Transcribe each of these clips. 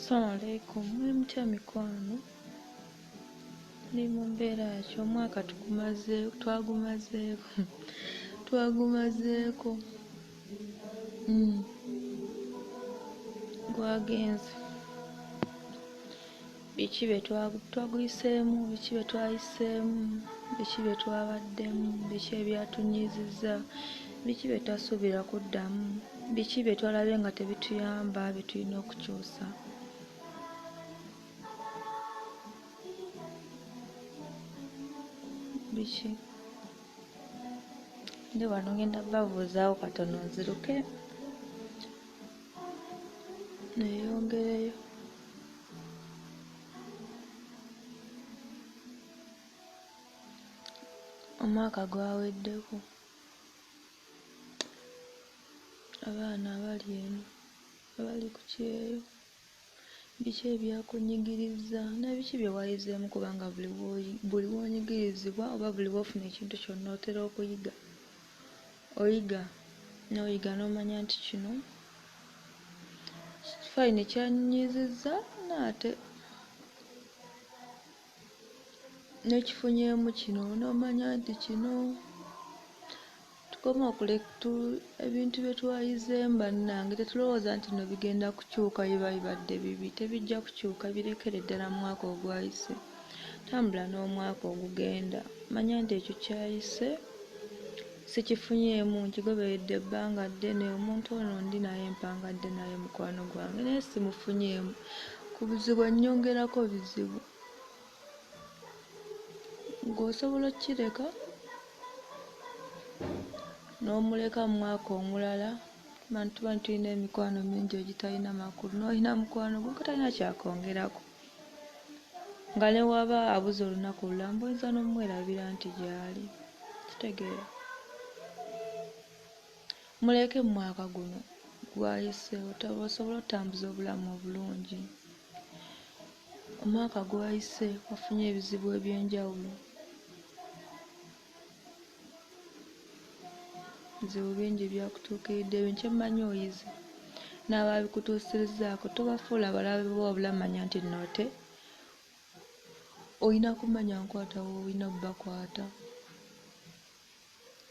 Assalamu alaikum. Muli mutya mikwano? Ndi mu mbeera ki? Omwaka twagumazeeko gwagenze. Biki bye twaguyiseemu, biki bye twayiseemu, biki bye twabaddemu, biki ebyatunyiizizza, biki bye twasuubira kuddamu, biki bye twalabye nga tebituyamba bye tulina okukyusa. Biki ndi wano ngenda babuuzaawo katono nziruke neeyongereyo. Omwaka gwaweddeko, abaana abali eno abali ku kyeyo, biki ebyakunyigirizza nebiki bye wayizeemu, kubanga buli wonyigirizibwa oba buli wofuna ekintu kyonna otera okuyiga. Oyiga n'omanya nti kino fayini kyanyiizizza naate nekifunyeemu kino n'omanya nti kino. Tukoma ebintu bye twayizeemu bannange tetulowooza nti no bigenda kukyuka, biba bibadde bibi. Tebijja kukyuka, birekere ddala mu mwaka ogwayise. Tambula n'omwaka ogugenda, manya nti ekyo kyayise sikifunyeemu, nkigoberedde ebbanga ddene. Omuntu ono ndi naye mpangadde naye mukwano gwange naye simufunyeemu. Ku buzibu ennyongerako bizibu. Ng'osobola okkireka n'omuleka mu mwaka omulala. Tuba tulina emikwano mingi egitalina makulu, n'olina mukwano gwe talina kyakwongerako, nga ne waba abuze olunaku lulamba oyinza n'omwerabira nti gy'ali. Kitegeera? Muleke mu mwaka guno gwayise osobole otambuza obulamu obulungi. Omwaka gwayise wafunye ebizibu eby'enjawulo, bizibu bingi byakutuukiridde. Ebyo kyemmanyi oyize n'ababikutuusirizzaako tobafuula balabe bo, wabula manya nti noote olina kumanya nkwata woolina obbakwata,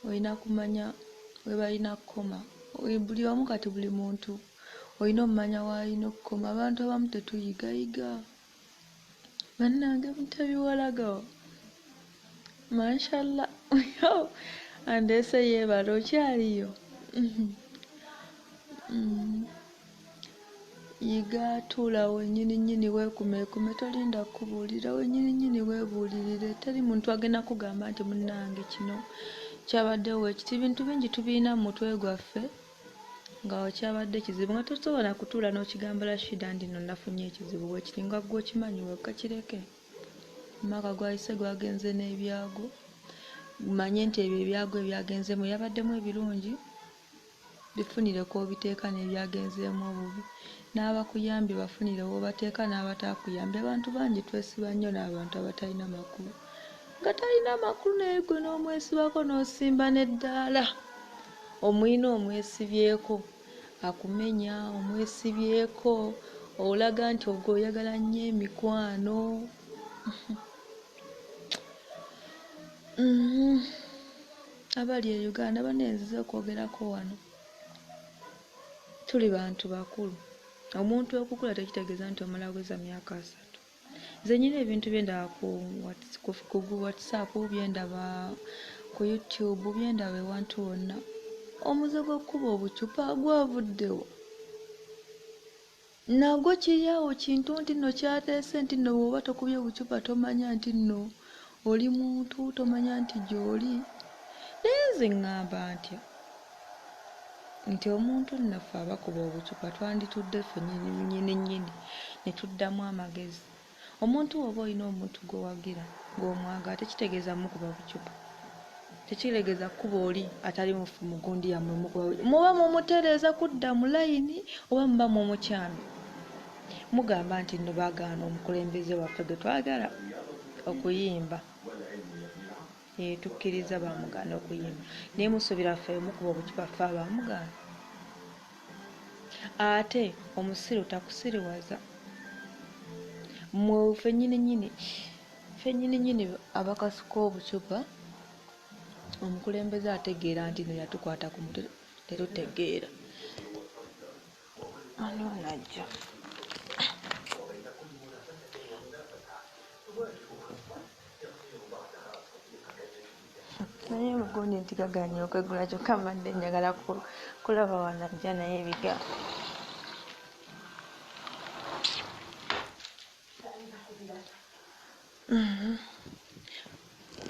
olina kumanya we balina kkoma. Buli omu kati buli muntu olina omumanya w'alina okukoma. Abantu abamu tetuyigayiga bannange, mutabiwalagawo. Mashallah andeese yeebala, okyaliyo. Yiga, tuula wennyini weekumeekume, tolinda kubuulira, wennyini weebuulirire. Teri muntu agenda kugamba nti munnange kino kyabaddewo ekiti. Bintu bingi tubirina mu mutwe gwaffe nga kyabadde kizibu nga tosobola kutuula n'okigamba Rashida ndi nno nafunye ekizibu bwe kiti nga ggwe okimanyi wekka kireke. Omwaka gwayise gwagenze n'ebyago. Manye nti ebyo ebyago ebyagenzeemu yabaddemu ebirungi, bifunire kw'obiteeka, n'ebyagenzeemu obubi. N'abakuyambye bafunire w'obateeka n'abataakuyambye. Abantu bangi twesiba nnyo n'abantu abatalina makulu. Nga talina makulu naye gwe n'omwesibako n'osimba n'eddaala. Omuyina omwesibyeko akumenya, omwesibyeko olaga nti ogwo oyagala nnyo emikwano. Abali e Uganda banenziza okwogerako wano. Tuli bantu bakulu. Omuntu okukula tekitegeeza nti omala aweza myaka 3. Nze nyina ebintu byendaba ku WhatsApp, byendaba ku YouTube, byendaba ewantu wonna. Omuze gw'okkuba obucupa gwavuddewo. Nagwo kiri awo kintu nti nno kyateese nti nno bw'oba tokubye bucupa tomanya nti nno oli muntu, tomanya nti gy'oli. Naye nze ŋŋamba ntya nti omuntu nnaffe abakuba obucupa twanditudde ffe nnyini ne tuddamu amagezi. Omuntu oba olina omuntu gw'owagira ng'omwagala tekitegeeza mukuba bucupa, tekitegeeza kuba oli atali mufu mu gundi yammwe mukuba. Muba mumutereeza kudda mu layini oba muba mumukyamye mugamba nti nno baagaana omukulembeze waffe gwe twagala okuyimba. Tukkiriza bamugaana okuyimba naye musuubira ffe mukuba obucupa ffe abamugaana. Ate omusiru takusiriwaza. mu fennyini abakasuka obucupa omukulembeze ategeera nti no yatukwata ku mutwe tetutegeera. Ano najja naye mugundi nti gaganye okwegula kyokka mbadde njagala kulaba wanajja naye ebiga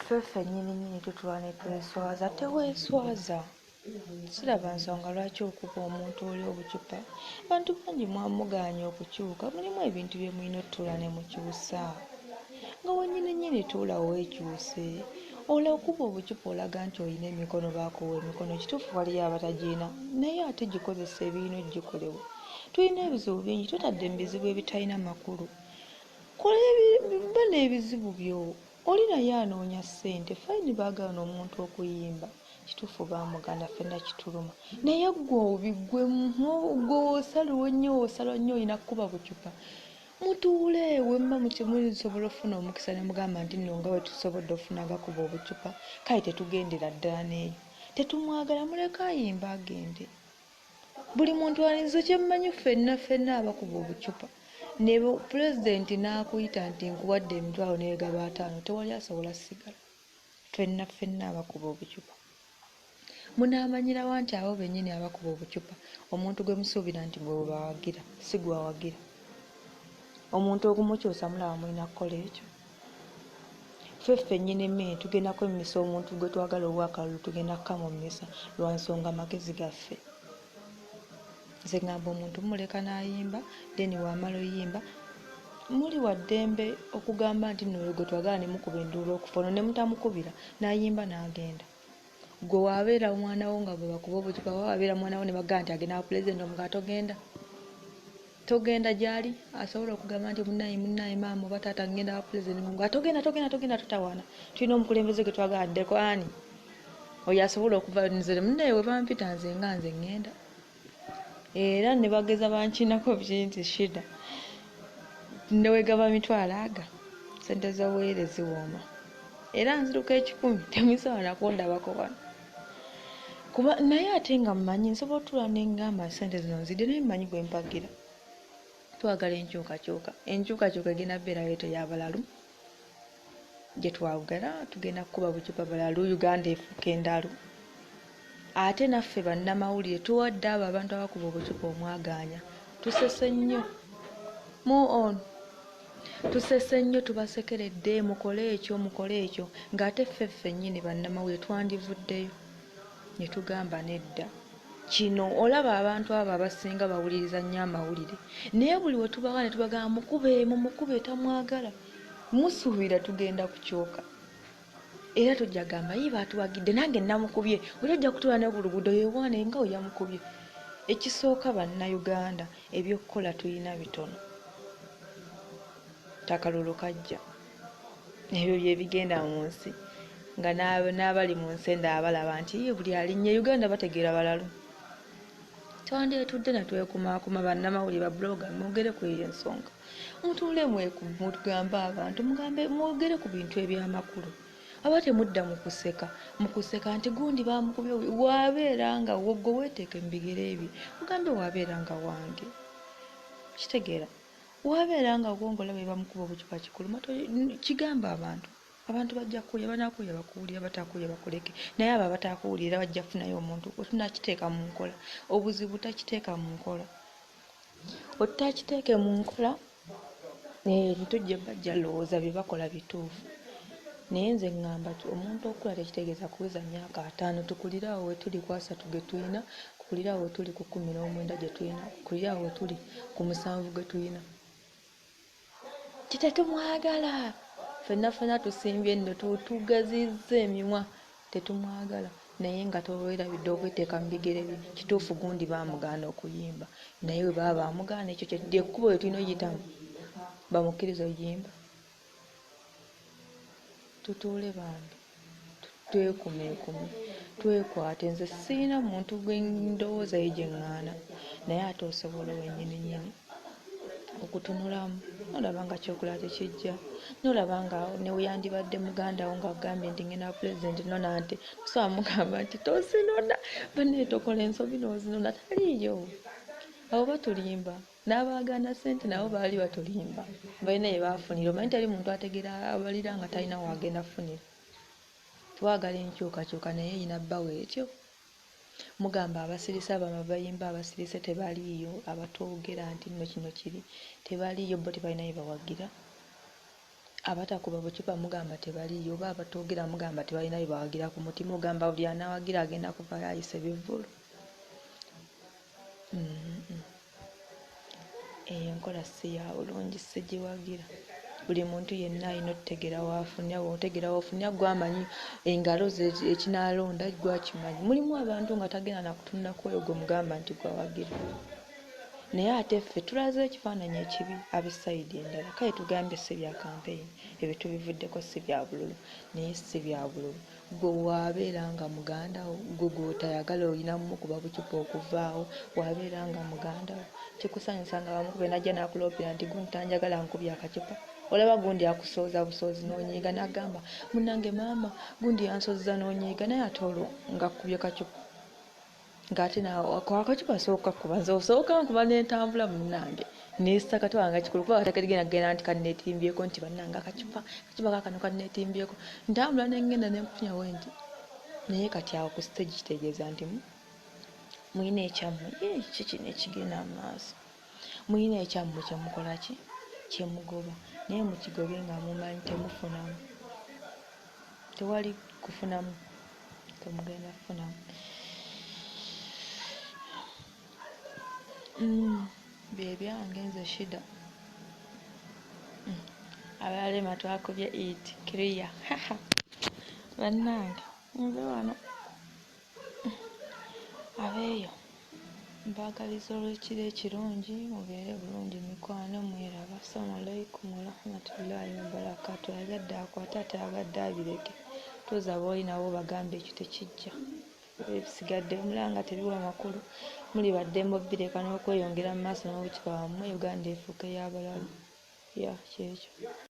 ffeffe nnyini tutula ne tweswaza. Teweeswaza, siraba nsonga lwaki okuba omuntu oli obucupa. Abantu bangi mwamuganya okukyuka, mulimu ebintu bye mulina otutula ne mukyusa. Nga wennyini tuula weekyuse, olakuba obucupa olaga nti olina emikono baakuwa emikono. Kituufu waliyo abatagiina naye ate gikozesa ebirina ogikolewo. Tulina ebizibu bingi, twetadde mu bizibu ebitalina makulu. Ba n'ebizibu byo, oli naye anoonya ssente. Fayini baagana omuntu okuyimba, kituufu baamuganda, ffenna kituluma. Naye gwe osalawo nnyo olina kukuba bucupa. Mutuule wemma musobola ofuna omukisa ne mugamba nti nno nga bwe tusobodde ofuna gakuba obucupa, kale tetugendera ddala n'eyo. Tetumwagala, muleke ayimba agende. Buli muntu alinze kyemmanyi, ffenna abakuba obucupa. Ne pulezidenti n'akuyita nti nkuwadde emitwalo n'egaba 5, tewali asobola sigala. Ffenna abakuba obucupa. Munaamanyirawa nti abo bennyini abakuba obucupa, omuntu gwe musuubira nti gwe bawagira, si gwawagira. Omuntu okumukyusa mulaba mulina kukola ekyo. Ffeffe nnyini mmere tugenda kwemmisa omuntu gwe twagala olwakalulu, tugenda kukamumisa lwa nsonga magezi gaffe. Nze ngamba omuntu muleka n'ayimba, then wamala oyimba muli wa ddembe okugamba nti nno gwe twagala ne mukuba enduulu okufa, ono ne mutamukubira n'ayimba n'agenda. Gwe waabeera omwana wo nga gwe bakuba obucupa, waabeera mwana wo ne bagamba nti agenda wa pulezidenti omugaa togenda gy'ali, asobola okugamba nti munnaye maama oba taata ngenda wa pulezidenti nga togenda tutawaana. Tulina omukulembeze gwe twagala ddeko ani oyo asobola okuva nze munnaye we bampita nze ngenda. Era ne bageza bankinako binti shida ndewegaba mitwalo aga sente z'obwere ziwooma, era nziruka 10 temusobola nakundabako wano. Kuba naye ate nga mmanyi nsobola otula ne ngamba sente zino nzidde, naye mmanyi gwe mpagira. Twagala enkyukakyuka egenda beera leeto y'abalalu gye twagala. Tugenda kukuba bucupa balalu, Uganda efuuka endalu. Ate naffe bannamawulire tuwadde abo abantu abakuba obucupa omwaganya. Tusese nnyo, tubasekeredde, mukole ekyo. Ng'ate ffeffe nnyini bannamawulire twandivuddeyo ne tugamba nedda. Kino olaba abantu abo abasinga bawuliriza nnyo amawulire, naye buli we tubawa ne tubagamba mukube tamwagala, musuubira tugenda kukyuka. Era tujja gamba ye baatuwagidde, nange namukubye, ojja kutuula ne ku luguudo yeewaane nga we yamukubye. Ekisooka bannayuganda, ebyokukola tulina bitono. Takalulu kajja, ebyo bye bigenda mu nsi, nga n'abali mu nsi enda abalaba nti buli alinnye Uganda bategeera balalu. Twandetudde ne twekumaakuma bannamawulire ba blogger, mwogere ku eyo ensonga. Mutuule mugamba abantu, mwogere ku bintu eby'amakulu. Aba temudda mukuseka nti gundi bamukubye. Waabeera nga woggo weeteeke mu bigere ebyo, mugambe waabeera nga wange. Kitegeera, waabeera nga gwongola be bamukuba obucupa kikulu. Kigamba abantu bajja kuwulira, banaakuwulira bakuwulira, bataakuwulira bakuleke. Naye abo abataakuwulira bajja kufunayo omuntu tunakiteeka mu nkola. Obuzibu takiteeka mu nkola. Otakiteeke mu nkola, ntujje bajja lowooza bye bakola bituufu. Naye nze ngamba omuntu okula tekitegeeza kuweza myaka 5. Tukulira awo we tuli ku 3 ge tulina, kukulira awo we tuli ku 19 gye tulina, kukulira awo we tuli ku 7 ge tulina. Tetumwagala. Ffenna tusimbye nno, tugazizza emimwa, tetumwagala. Naye nga towerabidde okweteeka mu bigere bye. Kituufu gundi baamugaana okuyimba, naye we baba baamugaana ekyo kyekkubo lye tulina oyitamu bamukkiriza oyimba. Tutuule bambi, twekumeekume, twekwate. Nze siina muntu gwe ndowooza ye gye ŋŋaana, naye ate osobola wennyini. okutunulamu nolaba nga kyokola tekijja, nolaba nga neweyandibadde muganda wo nga agambye ndi ngenda pulezidenti nona nti osobola mugamba nti tozinona banne tokola ensobi nozinona taliiyo. Abo batulimba n'abaagana ssente nabo baali batulimba balina bye baafunira. Omanyi teri muntu ategeera abalira nga talina waagenda funira. Twagala enkyukakyuka naye erina bbawo etyo. Mugamba abasirisa bama bayimba abasirise tebaliiyo, abatoogera nti nno kino kiri tebaliiyo, bo tebalina bye bawagira. Abatakuba bucupa mugamba tebaliiyo, oba abatoogera mugamba tebalina bye bawagira ku mutima, ogamba buli anaawagira agenda kuvayo ayise bivvulu. Eyo enkola si ya bulungi, sigiwagira. Buli muntu yenna alina okutegeera waafunira, bw'otegeera waafunira gwamanyi engalo ze ekinaalonda gwakimanyi. Mulimu abantu nga tagenda nakutunula kwoyo gwe mugamba nti gwawagira. Naye ate ffe tulaze ekifaananyi ekibi ab'essayidi endala. Kale tugambye si bya kampeyini, ebyo tubivuddeko si bya bululu, naye si bya bululu. Gwe waabeera nga muganda wo, gwe gw'otayagala olina mukuba bucupa okuvaawo, waabeera nga muganda wo. Kikusanyusa nga bamukube najja n'akuloopera nti gundi tanjagala nkubye akacupa. Olaba gundi akusooza busoozi n'onyiiga n'agamba munnange maama gundi yansozza n'onyiiga, naye ate olwo ng'akubye kacupa. Ng'ate naawe akacupa sooka kuba nze osooka nkuba n'entambula munnange neesita katwala nga kikulu kuba katagerigenda nti kanneetimbyeko nti bannange akacupa kaakano kanneetimbyeko ntambula n'engenda n'enfunyawo nti naye kati awo ku stage kitegeeza nti muyina ekyammwe kiki n'ekigenda mu maaso, muyina ekyammwe kyemukola ki kyemugoba, naye mukigobe nga mumanyi temufunamu, tewali kufunamu, temugenda kufunamu. Bebyange nze shida. Abalema twakubye it clear. Bannange nze wano abeeyo mbagaliza olw'ekiro ekirungi, mubeere bulungi mikwano, mweraba. Assalamu alaikum warahmatullahi wabarakatuh. Ayagadde akwate ate agadde abireke. Tuuza b'oli nabo bagambe ekyo tekijja. Ebisigadde mulanga tebiwa makulu, muli baddembe bireka n'okweyongera mu maaso n'obukipa bwammwe, Uganda efuuka ey'abalalu. Kyekyo.